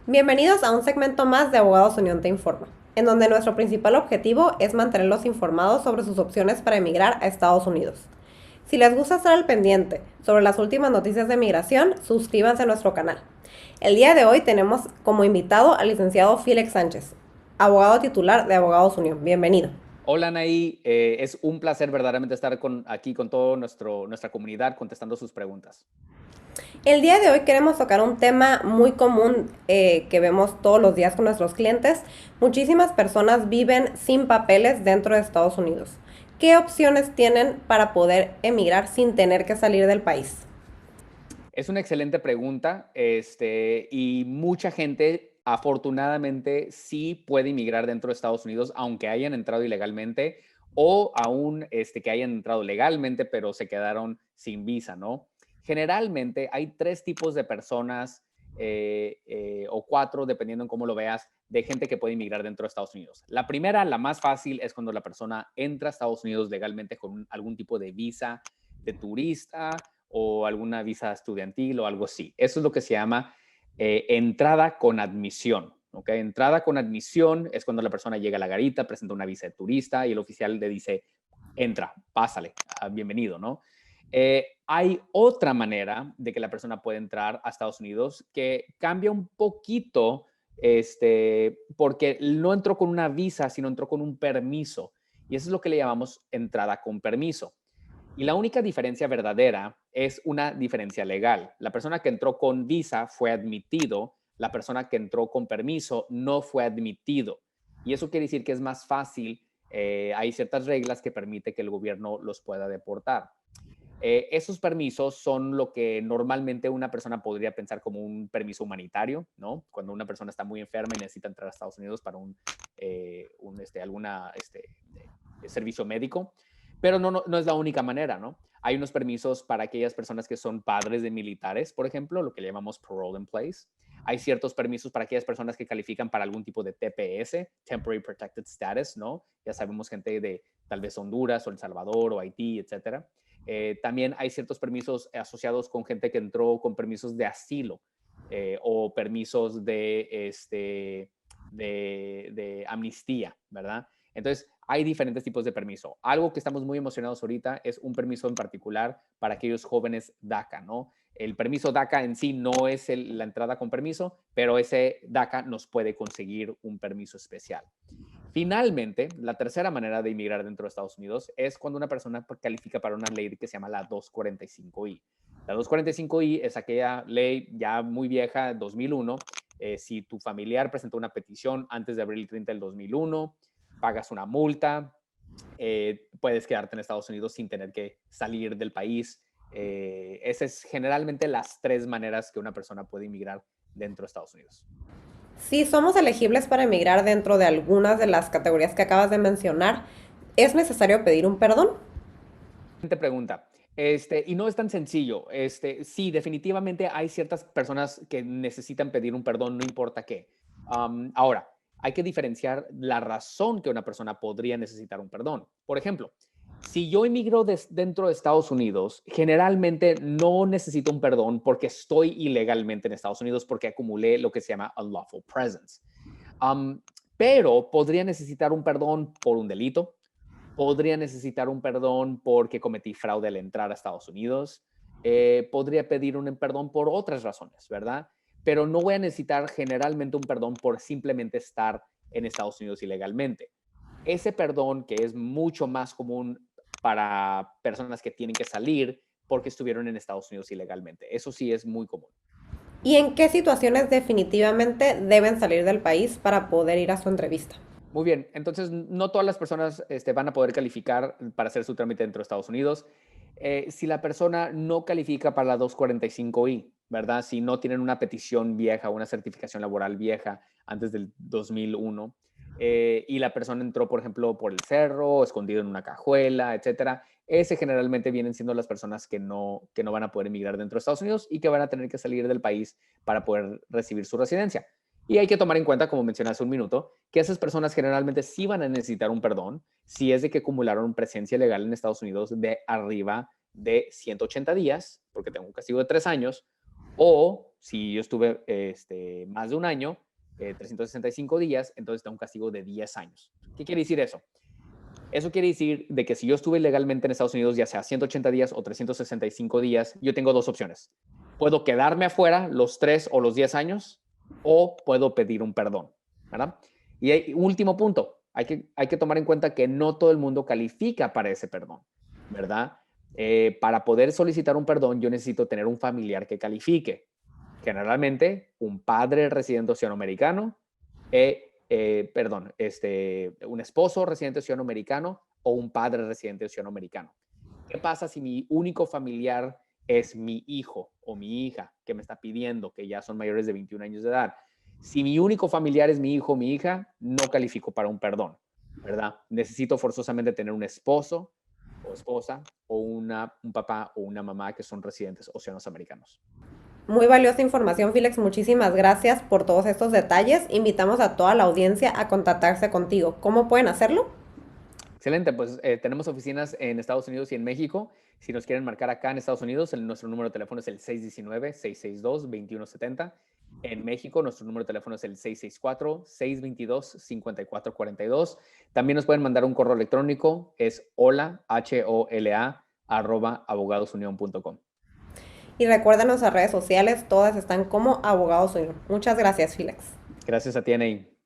Bienvenidos a un segmento más de Abogados Unión Te Informa, en donde nuestro principal objetivo es mantenerlos informados sobre sus opciones para emigrar a Estados Unidos. Si les gusta estar al pendiente sobre las últimas noticias de migración, suscríbanse a nuestro canal. El día de hoy tenemos como invitado al licenciado Félix Sánchez, abogado titular de Abogados Unión. Bienvenido. Hola, Anaí. Es un placer verdaderamente estar aquí con toda nuestra comunidad contestando sus preguntas. El día de hoy queremos tocar un tema muy común que vemos todos los días con nuestros clientes. Muchísimas personas viven sin papeles dentro de Estados Unidos. ¿Qué opciones tienen para poder emigrar sin tener que salir del país? Es una excelente pregunta, y mucha gente afortunadamente sí puede inmigrar dentro de Estados Unidos, aunque hayan entrado ilegalmente o aún que hayan entrado legalmente, pero se quedaron sin visa, ¿no? Generalmente hay tres tipos de personas o cuatro, dependiendo en cómo lo veas, de gente que puede inmigrar dentro de Estados Unidos. La primera, la más fácil, es cuando la persona entra a Estados Unidos legalmente con algún tipo de visa de turista o alguna visa estudiantil o algo así. Eso es lo que se llama entrada con admisión. ¿Okay? Entrada con admisión es cuando la persona llega a la garita, presenta una visa de turista y el oficial le dice, entra, pásale, bienvenido, ¿no? Hay otra manera de que la persona puede entrar a Estados Unidos que cambia un poquito, porque no entró con una visa, sino entró con un permiso. Y eso es lo que le llamamos entrada con permiso. Y la única diferencia verdadera es una diferencia legal. La persona que entró con visa fue admitido, la persona que entró con permiso no fue admitido. Y eso quiere decir que es más fácil, hay ciertas reglas que permiten que el gobierno los pueda deportar. Esos permisos son lo que normalmente una persona podría pensar como un permiso humanitario, ¿no? Cuando una persona está muy enferma y necesita entrar a Estados Unidos para alguna servicio médico. Pero no es la única manera, ¿no? Hay unos permisos para aquellas personas que son padres de militares, por ejemplo, lo que le llamamos parole in place. Hay ciertos permisos para aquellas personas que califican para algún tipo de TPS, Temporary Protected Status, ¿no? Ya sabemos gente de tal vez Honduras o El Salvador o Haití, etcétera. También hay ciertos permisos asociados con gente que entró con permisos de asilo o permisos de amnistía, ¿verdad? Entonces, hay diferentes tipos de permiso. Algo que estamos muy emocionados ahorita es un permiso en particular para aquellos jóvenes DACA, ¿no? El permiso DACA en sí no es la entrada con permiso, pero ese DACA nos puede conseguir un permiso especial. Finalmente, la tercera manera de inmigrar dentro de Estados Unidos es cuando una persona califica para una ley que se llama la 245I. La 245I es aquella ley ya muy vieja, 2001. Si tu familiar presentó una petición antes de abril 30 del 2001, pagas una multa, puedes quedarte en Estados Unidos sin tener que salir del país. Esas es generalmente las tres maneras que una persona puede inmigrar dentro de Estados Unidos. Si somos elegibles para emigrar dentro de algunas de las categorías que acabas de mencionar, ¿es necesario pedir un perdón? Siguiente pregunta. Y no es tan sencillo. Sí, definitivamente hay ciertas personas que necesitan pedir un perdón, no importa qué. Ahora, hay que diferenciar la razón que una persona podría necesitar un perdón. Por ejemplo, si yo emigro dentro de Estados Unidos, generalmente no necesito un perdón porque estoy ilegalmente en Estados Unidos porque acumulé lo que se llama unlawful presence. Um, pero podría necesitar un perdón por un delito, podría necesitar un perdón porque cometí fraude al entrar a Estados Unidos, podría pedir un perdón por otras razones, ¿verdad? Pero no voy a necesitar generalmente un perdón por simplemente estar en Estados Unidos ilegalmente. Ese perdón que es mucho más común para personas que tienen que salir porque estuvieron en Estados Unidos ilegalmente. Eso sí es muy común. ¿Y en qué situaciones definitivamente deben salir del país para poder ir a su entrevista? Muy bien, entonces no todas las personas van a poder calificar para hacer su trámite dentro de Estados Unidos. Si la persona no califica para la 245I, ¿verdad? Si no tienen una petición vieja, una certificación laboral vieja antes del 2001, y la persona entró, por ejemplo, por el cerro, escondido en una cajuela, etcétera, ese generalmente vienen siendo las personas que no van a poder emigrar dentro de Estados Unidos y que van a tener que salir del país para poder recibir su residencia. Y hay que tomar en cuenta, como mencioné hace un minuto, que esas personas generalmente sí van a necesitar un perdón si es de que acumularon presencia legal en Estados Unidos de arriba de 180 días, porque tengo un castigo de 3 años, o Si yo estuve más de un año, 365 días, entonces está un castigo de 10 años. ¿Qué quiere decir eso? Eso quiere decir de que si yo estuve ilegalmente en Estados Unidos, ya sea 180 días o 365 días, yo tengo dos opciones. Puedo quedarme afuera los 3 o los 10 años o puedo pedir un perdón, ¿verdad? Y último punto, hay que tomar en cuenta que no todo el mundo califica para ese perdón, ¿verdad? Para poder solicitar un perdón, yo necesito tener un familiar que califique. Generalmente, un padre residente ciudadano-americano, un esposo residente ciudadano-americano o un padre residente ciudadano-americano. ¿Qué pasa si mi único familiar es mi hijo o mi hija que me está pidiendo, que ya son mayores de 21 años de edad? Si mi único familiar es mi hijo o mi hija, no califico para un perdón, ¿verdad? Necesito forzosamente tener un esposo o esposa o un papá o una mamá que son residentes o ciudadanos americanos. Muy valiosa información, Félix. Muchísimas gracias por todos estos detalles. Invitamos a toda la audiencia a contactarse contigo. ¿Cómo pueden hacerlo? Excelente, pues tenemos oficinas en Estados Unidos y en México. Si nos quieren marcar acá en Estados Unidos, nuestro número de teléfono es el 619-662-2170. En México, nuestro número de teléfono es el 664-622-5442. También nos pueden mandar un correo electrónico, es hola, HOLA, @abogadosunion.com. Y recuerden nuestras redes sociales, todas están como Abogados Unión. Muchas gracias, Félix. Gracias a ti, Anaí.